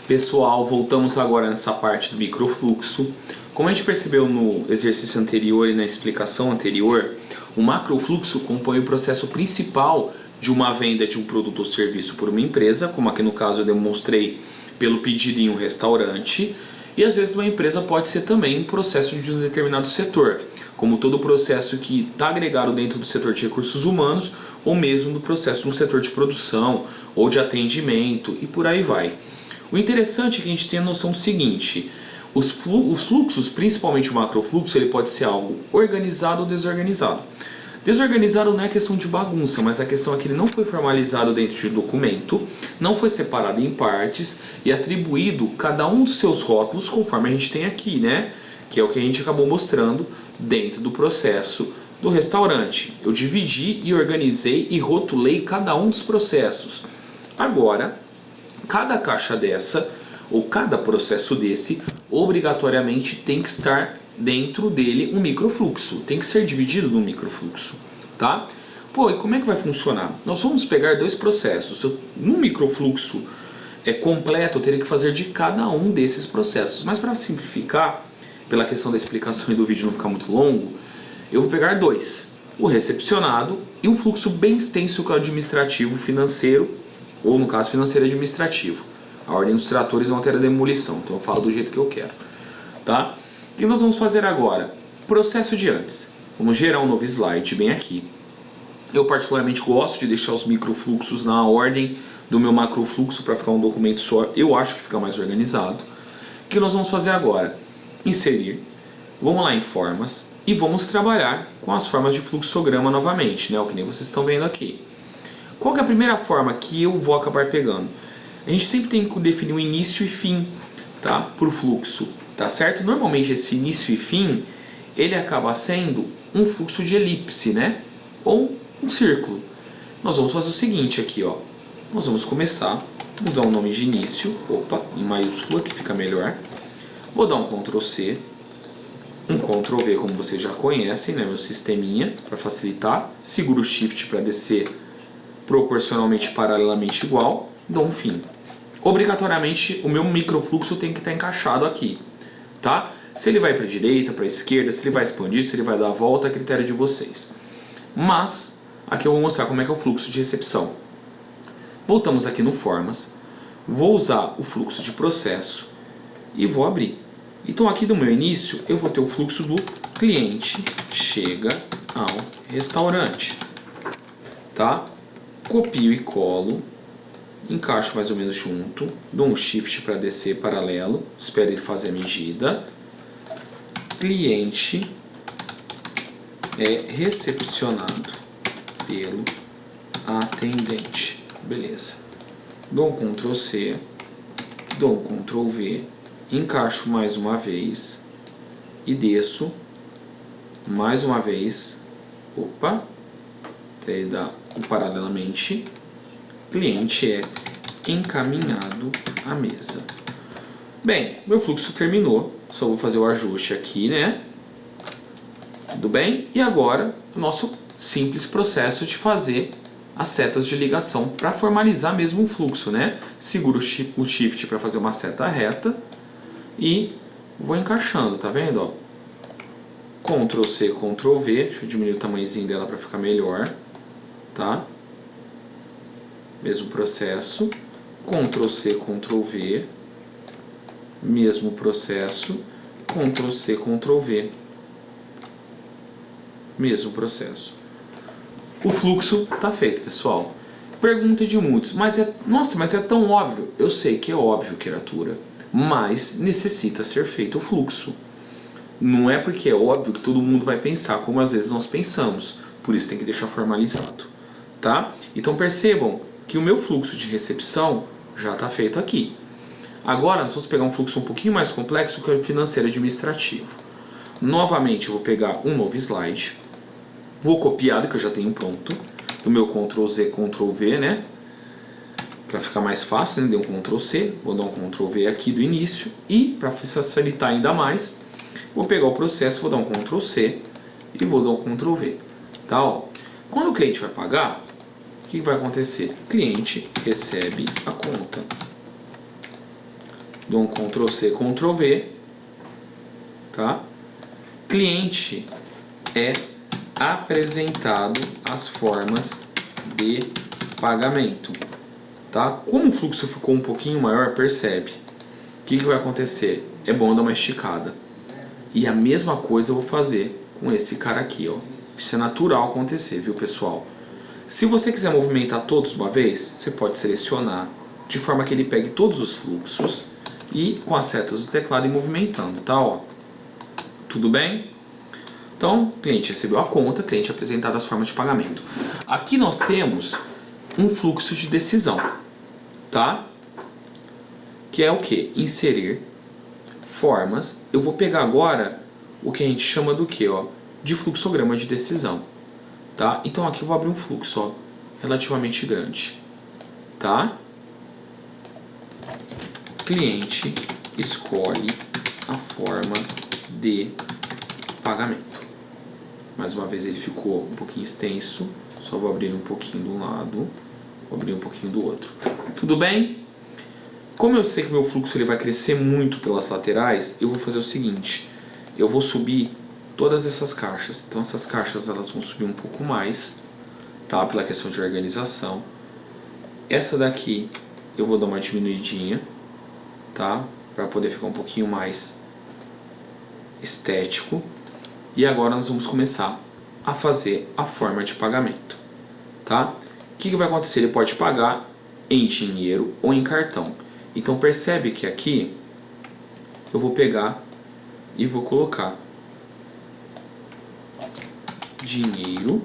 Pessoal, voltamos agora nessa parte do microfluxo. Como a gente percebeu no exercício anterior e na explicação anterior, o macrofluxo compõe o processo principal de uma venda de um produto ou serviço por uma empresa, como aqui no caso eu demonstrei pelo pedido em um restaurante, e às vezes uma empresa pode ser também um processo de um determinado setor, como todo processo que está agregado dentro do setor de recursos humanos, ou mesmo no processo no setor de produção ou de atendimento e por aí vai. O interessante é que a gente tem a noção do seguinte: os fluxos, principalmente o macrofluxo, ele pode ser algo organizado ou desorganizado. Desorganizado não é questão de bagunça, mas a questão é que ele não foi formalizado dentro de documento, não foi separado em partes e atribuído cada um dos seus rótulos conforme a gente tem aqui, né? Que é o que a gente acabou mostrando dentro do processo do restaurante. Eu dividi e organizei e rotulei cada um dos processos. Agora, cada caixa dessa, ou cada processo desse, obrigatoriamente tem que estar dentro dele um microfluxo. Tem que ser dividido num microfluxo, tá? Pô, e como é que vai funcionar? Nós vamos pegar dois processos. Num microfluxo completo, eu teria que fazer de cada um desses processos. Mas para simplificar, pela questão da explicação e do vídeo não ficar muito longo, eu vou pegar dois. O recepcionado e um fluxo bem extenso que é o administrativo financeiro, ou no caso financeiro administrativo. A ordem dos tratores não altera a demolição, então eu falo do jeito que eu quero, tá? O que nós vamos fazer agora? Processo de antes. Vamos gerar um novo slide bem aqui. Eu particularmente gosto de deixar os microfluxos na ordem do meu macrofluxo para ficar um documento só. Eu acho que fica mais organizado. O que nós vamos fazer agora? Inserir. Vamos lá em formas e vamos trabalhar com as formas de fluxograma novamente, né? O que nem vocês estão vendo aqui. Qual que é a primeira forma que eu vou acabar pegando? A gente sempre tem que definir um início e fim, tá? Por fluxo, tá certo? Normalmente esse início e fim, ele acaba sendo um fluxo de elipse, né? Ou um círculo. Nós vamos fazer o seguinte aqui, ó. Nós vamos começar, usar o nome de início, opa, em maiúscula que fica melhor. Vou dar um Ctrl C, um Ctrl V como vocês já conhecem, né? Meu sisteminha, para facilitar. Seguro o Shift para descer proporcionalmente paralelamente igual, dou um fim. Obrigatoriamente o meu microfluxo tem que estar encaixado aqui, tá? Se ele vai para a direita, para a esquerda, se ele vai expandir, se ele vai dar a volta, é critério de vocês. Mas aqui eu vou mostrar como é que é o fluxo de recepção. Voltamos aqui no formas, vou usar o fluxo de processo e vou abrir. Então aqui do meu início eu vou ter o fluxo do cliente chega ao restaurante, tá? Copio e colo, encaixo mais ou menos junto, dou um Shift para descer paralelo, espero ele fazer a medida. Cliente é recepcionado pelo atendente. Beleza. Dou um Ctrl C, dou um Ctrl V, encaixo mais uma vez e desço mais uma vez. Opa! Até ele dar paralelamente. Cliente é encaminhado à mesa. Bem, meu fluxo terminou. Só vou fazer o ajuste aqui, né? Tudo bem? E agora, o nosso simples processo de fazer as setas de ligação para formalizar mesmo o fluxo, né? Seguro o Shift para fazer uma seta reta e vou encaixando, tá vendo? Ó? Ctrl C, Ctrl V. Deixa eu diminuir o tamanhozinho dela para ficar melhor, tá? Mesmo processo, Ctrl C, Ctrl V, mesmo processo, Ctrl C, Ctrl V, mesmo processo. O fluxo está feito, pessoal. Pergunta de muitos, nossa, mas é tão óbvio. Eu sei que é óbvio, criatura, mas necessita ser feito o fluxo. Não é porque é óbvio que todo mundo vai pensar como às vezes nós pensamos, por isso tem que deixar formalizado, tá? Então percebam que o meu fluxo de recepção já está feito aqui. Agora nós vamos pegar um fluxo um pouquinho mais complexo que é o financeiro administrativo. Novamente eu vou pegar um novo slide, vou copiar do que eu já tenho pronto, do meu Ctrl Z, Ctrl V, né? Para ficar mais fácil, né? Dei um Ctrl C, vou dar um Ctrl V aqui do início e para facilitar ainda mais, vou pegar o processo, vou dar um Ctrl C e vou dar um Ctrl V, tá? Ó. Quando o cliente vai pagar, o que vai acontecer? O cliente recebe a conta. Dou um Ctrl C, Ctrl V, tá? Cliente é apresentado as formas de pagamento, tá? Como o fluxo ficou um pouquinho maior, percebe? O que vai acontecer? É bom dar uma esticada. E a mesma coisa eu vou fazer com esse cara aqui, ó. Isso é natural acontecer, viu, pessoal? Se você quiser movimentar todos de uma vez, você pode selecionar de forma que ele pegue todos os fluxos e com as setas do teclado ir movimentando, tá? Ó. Tudo bem? Então, cliente recebeu a conta, cliente apresentado as formas de pagamento. Aqui nós temos um fluxo de decisão, tá? Que é o que? Inserir formas. Eu vou pegar agora o que a gente chama do que, ó? De fluxograma de decisão, tá? Então aqui eu vou abrir um fluxo, ó, relativamente grande, tá? Cliente escolhe a forma de pagamento. Mais uma vez ele ficou um pouquinho extenso, só vou abrir um pouquinho de um lado, vou abrir um pouquinho do outro. Tudo bem? Como eu sei que meu fluxo ele vai crescer muito pelas laterais, eu vou fazer o seguinte, eu vou subir todas essas caixas. Então essas caixas elas vão subir um pouco mais, tá? Pela questão de organização. Essa daqui eu vou dar uma diminuidinha, tá? Para poder ficar um pouquinho mais estético. E agora nós vamos começar a fazer a forma de pagamento, tá? O que vai acontecer? Ele pode pagar em dinheiro ou em cartão. Então percebe que aqui eu vou pegar e vou colocar dinheiro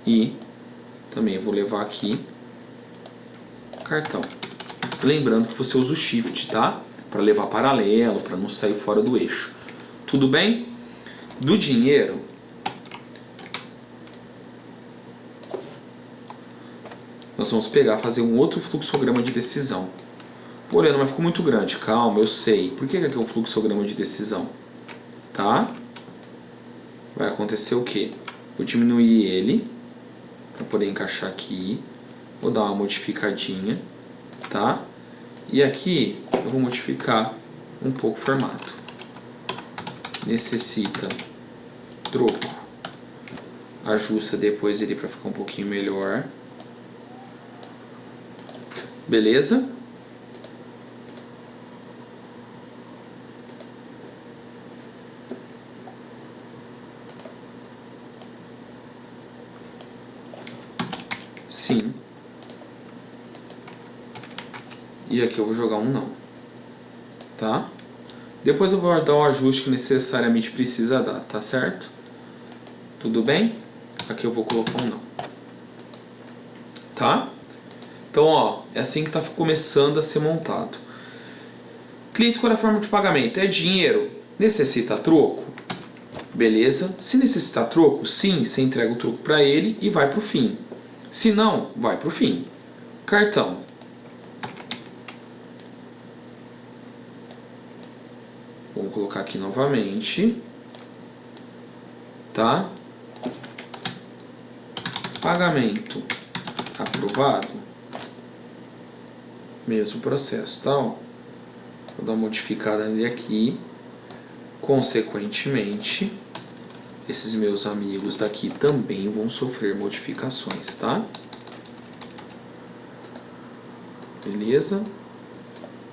e também vou levar aqui cartão. Lembrando que você usa o Shift, tá? Para levar paralelo, para não sair fora do eixo. Tudo bem? Do dinheiro, nós vamos pegar, fazer um outro fluxograma de decisão. Porém, mas ficou muito grande. Calma, eu sei. Por que aqui é um fluxograma de decisão? Tá? Vai acontecer o quê? Vou diminuir ele para poder encaixar aqui. Vou dar uma modificadinha, tá? E aqui eu vou modificar um pouco o formato. Necessita troco. Ajusta depois ele para ficar um pouquinho melhor. Beleza? Sim. E aqui eu vou jogar um não. Tá? Depois eu vou dar o ajuste que necessariamente precisa dar, tá certo? Tudo bem? Aqui eu vou colocar um não. Tá? Então, ó, é assim que está começando a ser montado. Cliente escolhe a forma de pagamento. É dinheiro? Necessita troco? Beleza. Se necessitar troco, sim, você entrega o troco para ele e vai para o fim. Se não, vai para o fim. Cartão. Vamos colocar aqui novamente. Tá? Pagamento aprovado. Mesmo processo, tá? Ó. Vou dar uma modificada nele aqui. Consequentemente, esses meus amigos daqui também vão sofrer modificações, tá? Beleza?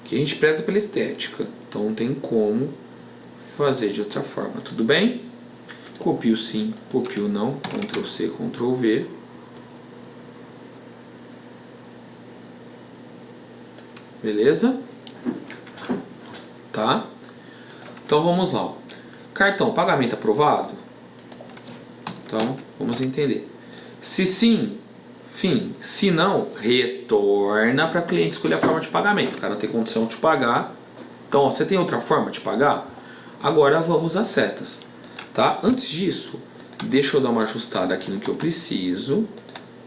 Que a gente preza pela estética, então não tem como fazer de outra forma, tudo bem? Copio sim, copio não, Ctrl C, Ctrl V. Beleza? Tá? Então vamos lá. Ó. Cartão, pagamento aprovado? Então, vamos entender. Se sim, fim. Se não, retorna para cliente escolher a forma de pagamento. O cara não tem condição de pagar. Então, ó, você tem outra forma de pagar? Agora vamos às setas. Tá? Antes disso, deixa eu dar uma ajustada aqui no que eu preciso.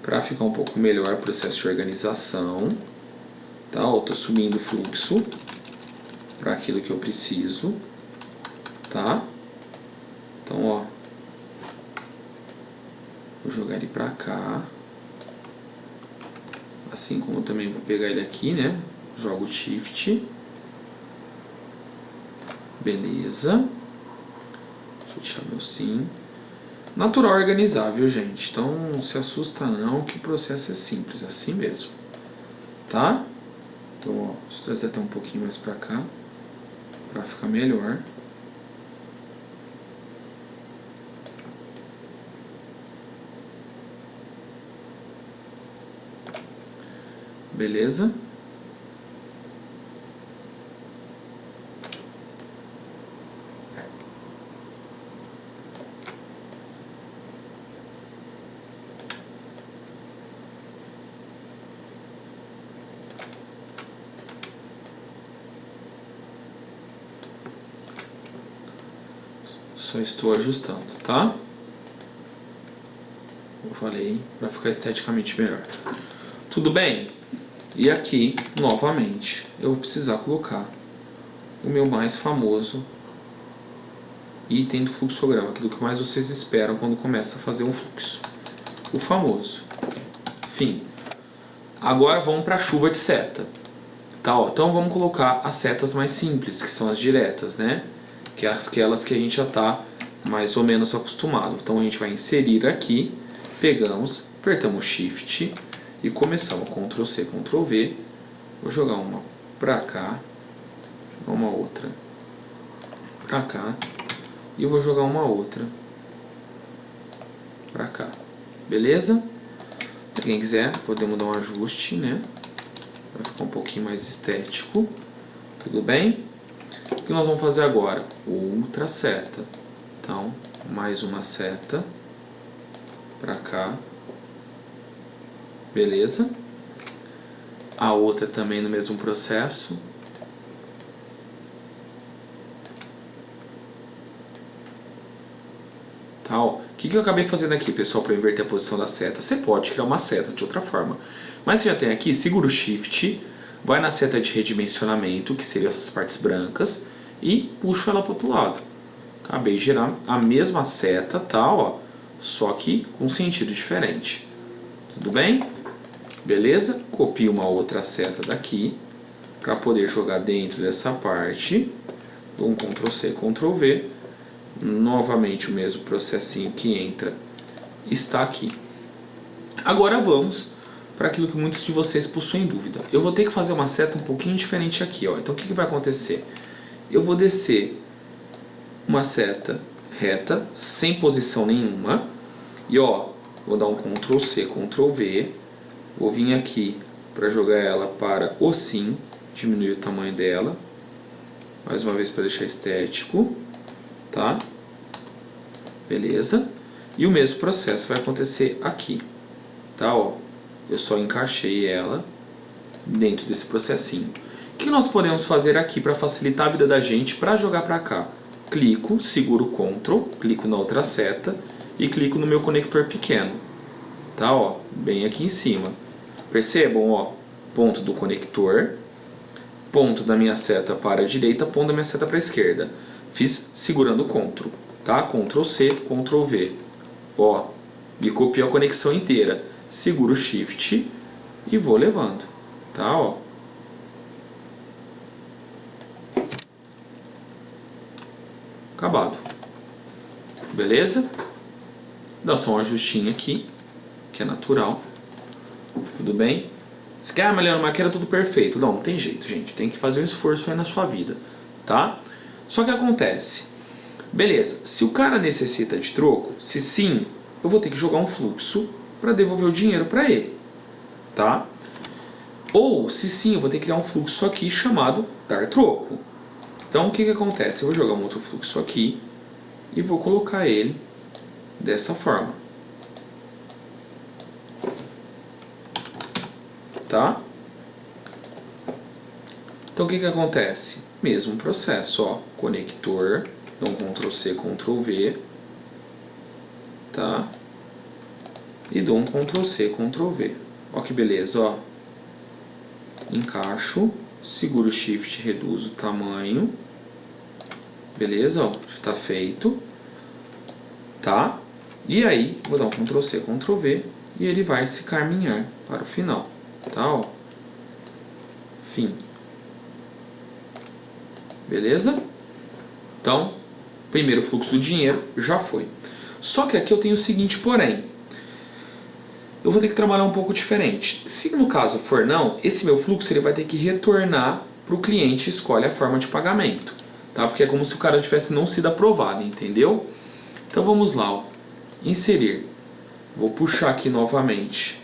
Para ficar um pouco melhor o processo de organização. Tá? Ó, tô subindo o fluxo para aquilo que eu preciso. Tá? Então, ó. Vou jogar ele para cá. Assim como eu também vou pegar ele aqui, né? Jogo Shift. Beleza. Deixa eu tirar meu sim. Natural organizar, viu, gente? Então não se assusta não, que o processo é simples, assim mesmo. Tá? Então, ó, deixa eu trazer até um pouquinho mais pra cá, pra ficar melhor. Beleza? Só estou ajustando, tá? Eu falei para ficar esteticamente melhor. Tudo bem? E aqui, novamente, eu vou precisar colocar o meu mais famoso item do fluxograma, aquilo que mais vocês esperam quando começa a fazer um fluxo. O famoso. Fim. Agora vamos para a chuva de seta. Tá, ó. Então vamos colocar as setas mais simples, que são as diretas, né? Que é aquelas que a gente já está mais ou menos acostumado. Então a gente vai inserir aqui, pegamos, apertamos Shift e começamos Ctrl C, Ctrl V. Vou jogar uma pra cá, jogar uma outra pra cá e vou jogar uma outra pra cá. Beleza? Se quem quiser, podemos dar um ajuste, né? Vai ficar um pouquinho mais estético. Tudo bem? O que nós vamos fazer agora? Outra seta. Então, mais uma seta pra cá. Beleza? A outra também no mesmo processo. Tá, ó. O que eu acabei fazendo aqui, pessoal, para inverter a posição da seta? Você pode criar uma seta de outra forma. Mas você já tem aqui, segura o Shift, vai na seta de redimensionamento, que seriam essas partes brancas, e puxa ela para o outro lado. Acabei de gerar a mesma seta, tá, ó, só que com sentido diferente. Tudo bem? Beleza? Copio uma outra seta daqui, para poder jogar dentro dessa parte. Dou um Ctrl C, Ctrl V. Novamente o mesmo processinho que entra está aqui. Agora vamos para aquilo que muitos de vocês possuem dúvida. Eu vou ter que fazer uma seta um pouquinho diferente aqui, ó. Então o que vai acontecer? Eu vou descer uma seta reta, sem posição nenhuma, e ó, vou dar um Ctrl C, Ctrl V, vou vir aqui para jogar ela para o sim, diminuir o tamanho dela, mais uma vez para deixar estético, tá? Beleza? E o mesmo processo vai acontecer aqui, tá? Ó, eu só encaixei ela dentro desse processinho. O que nós podemos fazer aqui para facilitar a vida da gente para jogar para cá? Clico, seguro o Ctrl, clico na outra seta e clico no meu conector pequeno, tá? Ó, bem aqui em cima. Percebam, ó, ponto do conector, ponto da minha seta para a direita, ponto da minha seta para a esquerda. Fiz segurando o Ctrl, tá? Ctrl C, Ctrl V. Ó, me copiou a conexão inteira. Seguro o Shift e vou levando, tá? Ó. Acabado. Beleza? Dá só um ajustinho aqui, que é natural. Tudo bem? Se quer, mas Leandro, mas era tudo perfeito. Não, não tem jeito, gente. Tem que fazer um esforço aí na sua vida, tá? Só que acontece. Beleza, se o cara necessita de troco, se sim, eu vou ter que jogar um fluxo para devolver o dinheiro para ele, tá? Ou, se sim, eu vou ter que criar um fluxo aqui chamado dar troco. Então, o que acontece? Eu vou jogar um outro fluxo aqui e vou colocar ele dessa forma. Tá? Então, o que acontece? Mesmo processo, ó. Conector, dou um Ctrl C, Ctrl V. Tá? E dou um Ctrl C, Ctrl V. Ó que beleza, ó. Encaixo, seguro o Shift, reduzo o tamanho. Beleza, ó, já está feito. Tá? E aí, vou dar um Ctrl C, Ctrl V e ele vai se caminhar para o final. tá, ó. Fim. Beleza? Então, primeiro fluxo do dinheiro já foi. Só que aqui eu tenho o seguinte porém. Eu vou ter que trabalhar um pouco diferente. Se no caso for não, esse meu fluxo ele vai ter que retornar para o cliente escolhe a forma de pagamento. Tá? Porque é como se o cara tivesse não sido aprovado, entendeu? Então vamos lá, ó. Inserir. Vou puxar aqui novamente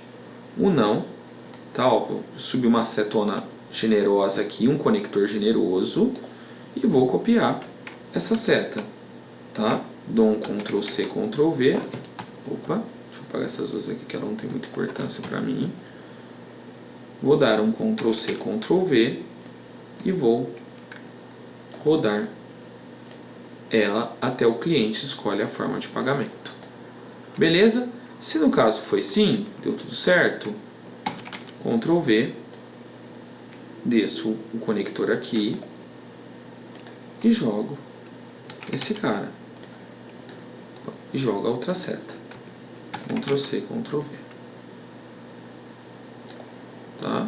o não. Tá? Ó, vou subir uma acetona generosa aqui, um conector generoso. E vou copiar essa seta. Tá? Dou um Ctrl C, Ctrl V. Opa, deixa eu apagar essas duas aqui que ela não tem muita importância para mim. Vou dar um Ctrl C, Ctrl V e vou rodar ela até o cliente escolhe a forma de pagamento. Beleza? Se no caso foi sim, deu tudo certo, Ctrl V, desço o conector aqui e jogo esse cara. E jogo a outra seta. Ctrl C, Ctrl V. Tá?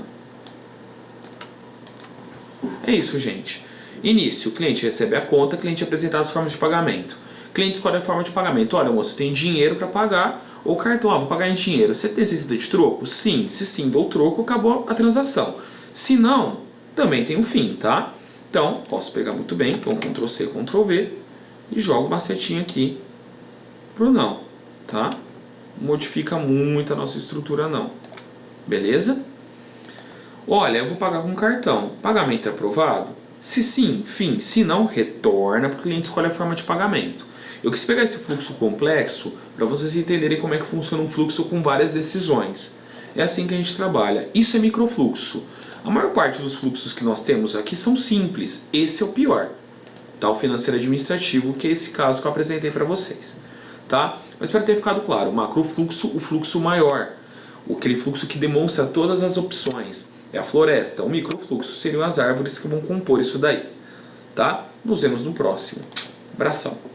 É isso, gente. Início, o cliente recebe a conta, o cliente apresenta as formas de pagamento. O cliente escolhe a forma de pagamento. Olha, moço, tem dinheiro para pagar ou cartão. Ah, vou pagar em dinheiro. Você necessita de troco? Sim. Se sim, dou troco, acabou a transação. Se não, também tem um fim, tá? Então, posso pegar muito bem, então Ctrl C, Ctrl V e jogo uma setinha aqui pro não, tá? Modifica muito a nossa estrutura não. Beleza? Olha, eu vou pagar com cartão. Pagamento é aprovado? Se sim, fim. Se não, retorna para o cliente escolhe a forma de pagamento. Eu quis pegar esse fluxo complexo para vocês entenderem como é que funciona um fluxo com várias decisões. É assim que a gente trabalha. Isso é microfluxo. A maior parte dos fluxos que nós temos aqui são simples. Esse é o pior. Tá? O financeiro administrativo, que é esse caso que eu apresentei para vocês. Tá? Mas espero ter ficado claro. O macrofluxo, o fluxo maior. Aquele fluxo que demonstra todas as opções. É a floresta. O microfluxo seriam as árvores que vão compor isso daí. Tá? Nos vemos no próximo. Abração.